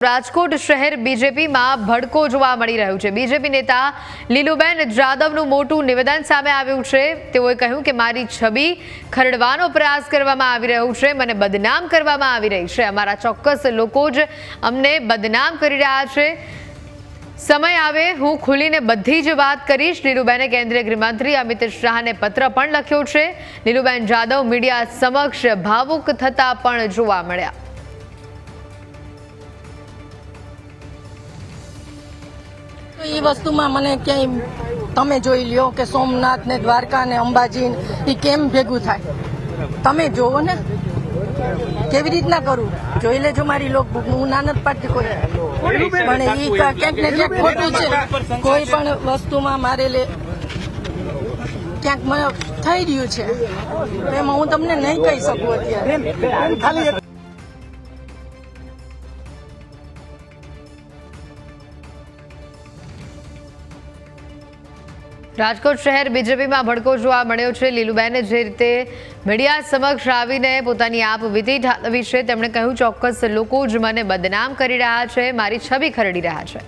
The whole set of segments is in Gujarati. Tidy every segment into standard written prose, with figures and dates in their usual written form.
રાજકોટ શહેર બીજેપીમાં ભડકો જોવા મળી રહ્યો છે। બીજેપી નેતા લીલુબેન જાદવનું મોટું નિવેદન સામે આવ્યું છે। તેઓએ કહ્યું કે મારી છબી ખરડવાનો પ્રયાસ કરવામાં આવી રહ્યો છે, મને બદનામ કરવામાં આવી રહી છે। અમારા ચોક્કસ લોકો જ અમને બદનામ કરી રહ્યા છે। સમય આવે હું ખુલીને બધી જ વાત કરીશ। લીલુબેને કેન્દ્રીય ગૃહમંત્રી અમિત શાહને પત્ર પણ લખ્યો છે। લીલુબેન જાદવ મીડિયા સમક્ષ ભાવુક થતા પણ જોવા મળ્યા। એ વસ્તુમાં મને ક્યાંય તમે જોઈ લ્યો કે સોમનાથ ને દ્વારકા ને અંબાજી એ કેમ ભેગું થાય, તમે જોવો ને કેવી રીતના કરું, જોઈ લેજો મારી લોકબુક। હું ના નથી પાડતી કોઈ, પણ એ ક્યાંક ને ક્યાંક ખોટું છે। કોઈ પણ વસ્તુમાં મારે ક્યાંક મને થઈ રહ્યું છે, એમાં હું તમને નહીં કહી શકું અત્યારે। રાજકોટ શહેર બીજેપીમાં ભડકો જોવા મળ્યો છે। લીલુબેને જે રીતે મીડિયા સમક્ષ આવીને પોતાની આપવીતી ઠાલવી છે, તેમણે કહ્યું ચોક્કસ લોકો જ મને બદનામ કરી રહ્યા છે, મારી છબી ખરડી રહ્યા છે।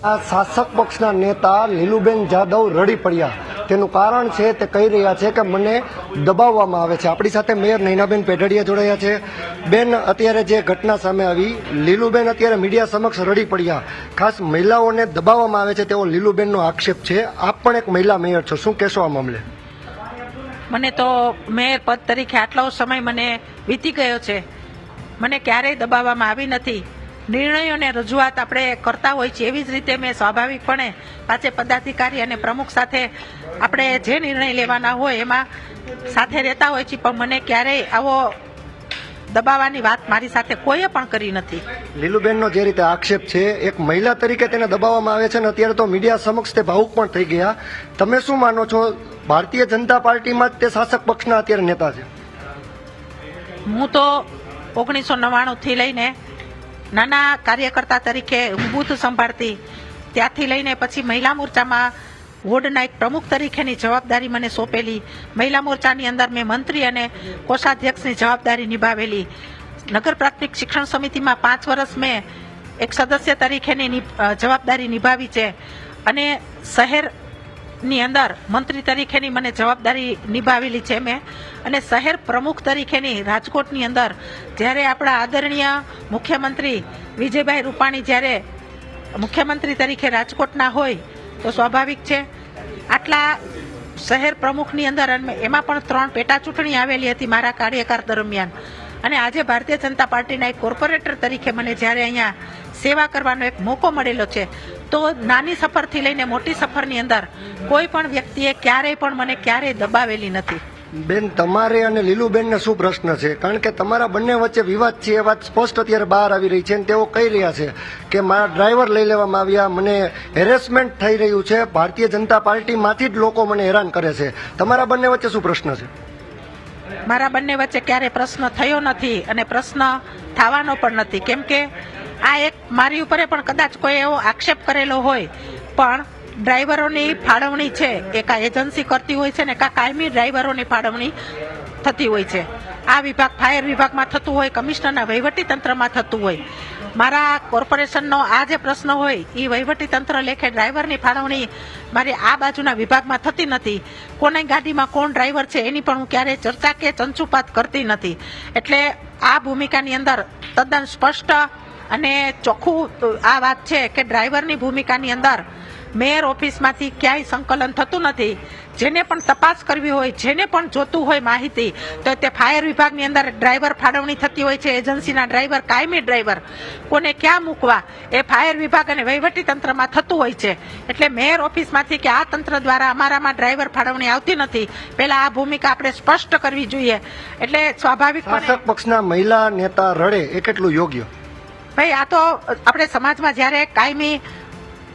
આ શાસક પક્ષના નેતા લીલુબેન જાદવ રડી પડ્યા। તેનું કારણ છે તે કહી રહ્યા છે કે મને દબાવવામાં આવે છે। આપણી સાથે મેયર નૈનાબેન પેઢડિયા જોડાયા છે। બેન, અત્યારે જે ઘટના સામે આવી, લીલુબેન અત્યારે મીડિયા સમક્ષ રડી પડ્યા। ખાસ મહિલાઓને દબાવવામાં આવે છે તેવો લીલુબેનનો આક્ષેપ છે। આપ પણ એક મહિલા મેયર છો, શું કહેશો આ મામલે? મને તો મેયર પદ તરીકે આટલો સમય મને વીતી ગયો છે, મને ક્યારેય દબાવવામાં આવી નથી। નિર્ણયોને રજૂઆત આપણે કરતા હોય છે, એવી જ રીતે મેં સ્વાભાવિકપણે પાછે પદાધિકારી અને પ્રમુખ સાથે આપણે જે નિર્ણય લેવાના હોય એમાં સાથે રહેતા હોય છે, પણ મને ક્યારેય આવો દબાવવાની વાત મારી સાથે કોઈએ પણ કરી નથી। લીલુબેનનો જે રીતે આક્ષેપ છે, એક મહિલા તરીકે તેને દબાવવામાં આવે છે અને અત્યારે તો મીડિયા સમક્ષ તે ભાવુક પણ થઈ ગયા। તમે શું માનો છો, ભારતીય જનતા પાર્ટીમાં જ તે શાસક પક્ષના અત્યારે નેતા છે? હું તો 1999 થી લઈને નાના કાર્યકર્તા તરીકે હું બૂથ સંભાળતી, ત્યાંથી લઈને પછી મહિલા મોરચામાં વોર્ડના એક પ્રમુખ તરીકેની જવાબદારી મને સોંપેલી। મહિલા મોરચાની અંદર મેં મંત્રી અને કોષાધ્યક્ષની જવાબદારી નિભાવેલી। નગર પ્રાથમિક શિક્ષણ સમિતિમાં 5 વર્ષ મેં એક સદસ્ય તરીકેની જવાબદારી નિભાવી છે, અને શહેરની અંદર મંત્રી તરીકેની મને જવાબદારી નિભાવેલી છે મેં, અને શહેર પ્રમુખ તરીકેની રાજકોટની અંદર જ્યારે આપણા આદરણીય મુખ્યમંત્રી વિજયભાઈ રૂપાણી જ્યારે મુખ્યમંત્રી તરીકે રાજકોટના હોય તો સ્વાભાવિક છે આટલા શહેર પ્રમુખની અંદર એમાં પણ 3 પેટા ચૂંટણી આવેલી હતી મારા કાર્યકાળ દરમિયાન, અને આજે ભારતીય જનતા પાર્ટીના એક કોર્પોરેટર તરીકે મને જ્યારે અહીંયા સેવા કરવાનો એક મોકો મળેલો છે, તો નાની સફરથી લઈને મોટી સફરની અંદર કોઈ પણ વ્યક્તિએ ક્યારેય પણ મને ક્યારેય દબાવેલી નથી। બેન, તમારે અને લીલુબેનને શું પ્રશ્ન છે? કારણ કે તમારા બંને વચ્ચે વિવાદ છે, એ વાત સ્પષ્ટ અત્યારે બહાર આવી રહી છે, અને તેઓ કહી રહ્યા છે કે મારા ડ્રાઈવર લઈ લેવામાં આવ્યા, મને હેરેસમેન્ટ થઈ રહ્યું છે, ભારતીય જનતા પાર્ટીમાંથી જ લોકો મને હેરાન કરે છે। તમારા બંને વચ્ચે શું પ્રશ્ન છે? મારા બંને વચ્ચે ક્યારે પ્રશ્ન થયો નથી અને પ્રશ્ન થવાનો પણ નથી, કેમ કે આ એક મારી ઉપર પણ કદાચ કોઈ એવો આક્ષેપ કરેલો હોય, પણ ડ્રાઈવરોની ફાળવણી છે એ કા એજન્સી કરતી હોય છે ને કા કાયમી ડ્રાઈવરોની ફાળવણી થતી હોય છે। આ વિભાગ ફાયર વિભાગમાં થતું હોય, કમિશનરના વહીવટી તંત્રમાં થતું હોય। મારા કોર્પોરેશનનો આ જે પ્રશ્ન હોય એ વહીવટી તંત્ર લેખે ડ્રાઈવરની ફાળવણી મારી આ બાજુના વિભાગમાં થતી નથી। કોની ગાડીમાં કોણ ડ્રાઈવર છે એની પણ હું ક્યારેય ચર્ચા કે ચંચુપાત કરતી નથી। એટલે આ ભૂમિકાની અંદર તદ્દન સ્પષ્ટ અને ચોખ્ખું આ વાત છે કે ડ્રાઈવરની ભૂમિકાની અંદર મેયર ઓફિસમાંથી ક્યાંય સંકલન થતું નથી। જેને પણ તપાસ કરવી હોય, જેને પણ જોતું હોય માહિતી, તો તે ફાયર વિભાગની અંદર ડ્રાઈવર ફાળવણી થતી હોય છે, એજન્સીના ડ્રાઈવર, કાયમી ડ્રાઈવર કોને ક્યાં મૂકવા એ ફાયર વિભાગ અને વહીવટી તંત્રમાં થતું હોય છે। એટલે મેયર ઓફિસમાંથી કે આ તંત્ર દ્વારા અમારામાં ડ્રાઈવર ફાળવણી આવતી નથી, પહેલા આ ભૂમિકા આપણે સ્પષ્ટ કરવી જોઈએ। એટલે સ્વાભાવિક શાસક પક્ષના મહિલા નેતા રડે એ કેટલું યોગ્ય? ભાઈ, આ તો આપણે સમાજમાં જ્યારે કાયમી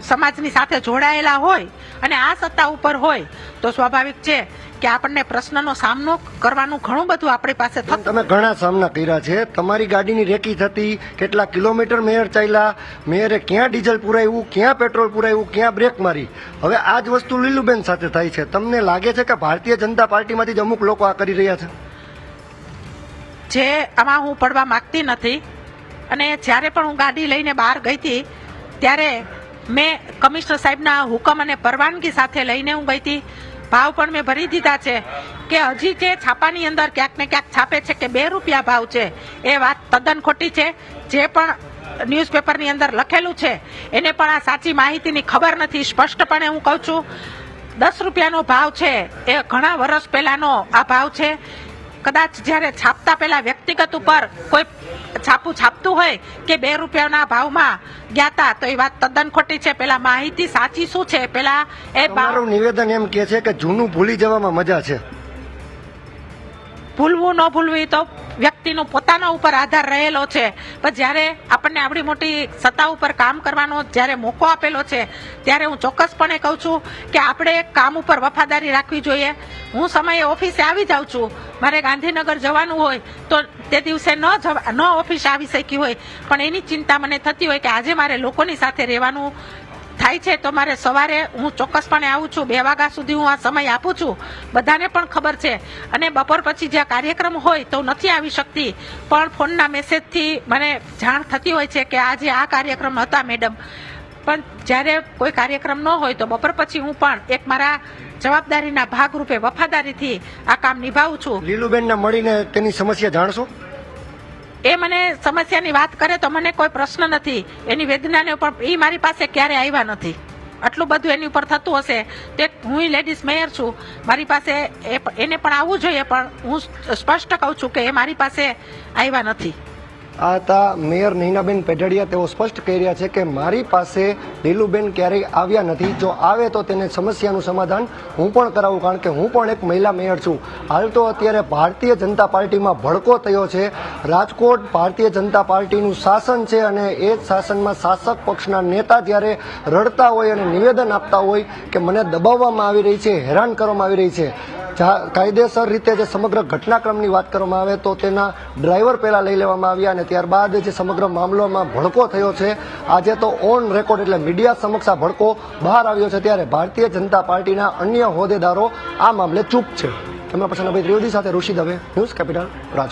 સમાજની સાથે જોડાયેલા હોય અને આ સત્તા ઉપર હોય તો સ્વાભાવિક છે કે આપણને પ્રશ્નનો સામનો કરવાનું ઘણું બધું આપણી પાસે થતું। તમે ઘણા સામના કર્યા છે, તમારી ગાડીની રેકી થતી, કેટલા કિલોમીટર મેયર ચાલ્યા, મેયરે ક્યાં ડીઝલ પુરાવ્યું, ક્યાં પેટ્રોલ પુરાવ્યું, ક્યાં બ્રેક મારી। હવે આ જ વસ્તુ લીલુબેન સાથે થાય છે। તમને લાગે છે કે ભારતીય જનતા પાર્ટીમાંથી જ અમુક લોકો આ કરી રહ્યા છે? જે આમાં હું પડવા માંગતી નથી, અને જ્યારે પણ હું ગાડી લઈને બહાર ગઈ હતી ત્યારે મેં કમિશનર સાહેબના હુકમ અને પરવાનગી સાથે લઈને હું ગઈ હતી. ભાવ પણ મેં ભરી દીધા છે કે હજી જે છાપાની અંદર ક્યાંક ને ક્યાંક છાપે છે કે 2 રૂપિયા ભાવ છે, એ વાત તદ્દન ખોટી છે. જે પણ ન્યૂઝપેપરની અંદર લખેલું છે એને પણ આ સાચી માહિતીની ખબર નથી. સ્પષ્ટપણે હું કહું છું, 10 રૂપિયાનો ભાવ છે એ ઘણા વર્ષ પહેલાનો આ ભાવ છે. કદાચ જ્યારે છાપતા પહેલા વ્યક્તિગત ઉપર કોઈ છાપું છાપતું હોય કે 2 રૂપિયાના ભાવમાં ગયા તા, તો એ વાત તદ્દન ખોટી છે. પેલા માહિતી સાચી શું છે, પેલા એ તમારું નિવેદન એમ કે છે કે જૂનું ભૂલી જવામાં મજા છે. ભૂલવું ન ભૂલવું એ તો વ્યક્તિનો પોતાના ઉપર આધાર રહેલો છે. પણ જ્યારે આપણને આવડી મોટી સત્તા ઉપર કામ કરવાનો જ્યારે મોકો આપેલો છે ત્યારે હું ચોક્કસપણે કહું છું કે આપણે કામ ઉપર વફાદારી રાખવી જોઈએ. હું સમયે ઓફિસે આવી જાઉં છું. મારે ગાંધીનગર જવાનું હોય તો તે દિવસે ન ઓફિસે આવી શકી હોય, પણ એની ચિંતા મને થતી હોય કે આજે મારે લોકોની સાથે રહેવાનું થાય છે, તો મારે સવારે હું ચોક્કસપણે આવું છું. 2 વાગ્યા સુધી હું આ સમય આપું છું, બધાને પણ ખબર છે. અને બપોર પછી જે કાર્યક્રમ હોય તો નથી આવી શકતી, પણ ફોનના મેસેજથી મને જાણ થતી હોય છે કે આજે આ કાર્યક્રમ હતા મેડમ. પણ જ્યારે કોઈ કાર્યક્રમ ન હોય તો બપોર પછી હું પણ એક મારા જવાબદારીના ભાગરૂપે વફાદારીથી આ કામ નિભાવું છું. લીલુબેનને મળીને તેની સમસ્યા જાણશો? એ મને સમસ્યાની વાત કરે તો મને કોઈ પ્રશ્ન નથી. એની વેદનાને ઉપર એ મારી પાસે ક્યારે આવ્યા નથી. આટલું બધું એની ઉપર થતું હશે તે હું લેડીઝ મેયર છું, મારી પાસે એને પણ આવવું જોઈએ, પણ હું સ્પષ્ટ કહું છું કે એ મારી પાસે આવ્યા નથી. આ હતા મેયર નૈનાબેન પેઢડિયા. તેઓ સ્પષ્ટ કહી રહ્યા છે કે મારી પાસે લીલુબેન ક્યારેય આવ્યા નથી. જો આવે તો તેને સમસ્યાનું સમાધાન હું પણ કરાવું, કારણ કે હું પણ એક મહિલા મેયર છું. હાલ તો અત્યારે ભારતીય જનતા પાર્ટીમાં ભડકો થયો છે. રાજકોટ ભારતીય જનતા પાર્ટીનું શાસન છે અને એ જ શાસનમાં શાસક પક્ષના નેતા જ્યારે રડતા હોય અને નિવેદન આપતા હોય કે મને દબાવવામાં આવી રહી છે, હેરાન કરવામાં આવી રહી છે. કાયદેસર રીતે જે સમગ્ર ઘટનાક્રમની વાત કરવામાં આવે તો તેના ડ્રાઈવર પહેલા લઈ લેવામાં આવ્યા અને ત્યારબાદ જે સમગ્ર મામલામાં ભડકો થયો છે. આજે તો ઓન રેકોર્ડ એટલે મીડિયા સમક્ષ આ ભડકો બહાર આવ્યો છે, ત્યારે ભારતીય જનતા પાર્ટીના અન્ય હોદ્દેદારો આ મામલે ચૂપ છે. કેમેરા પર્સન અભય ત્રિવેદી સાથે ઋષિ દવે, ન્યૂઝ કેપિટલ, રાજકોટ.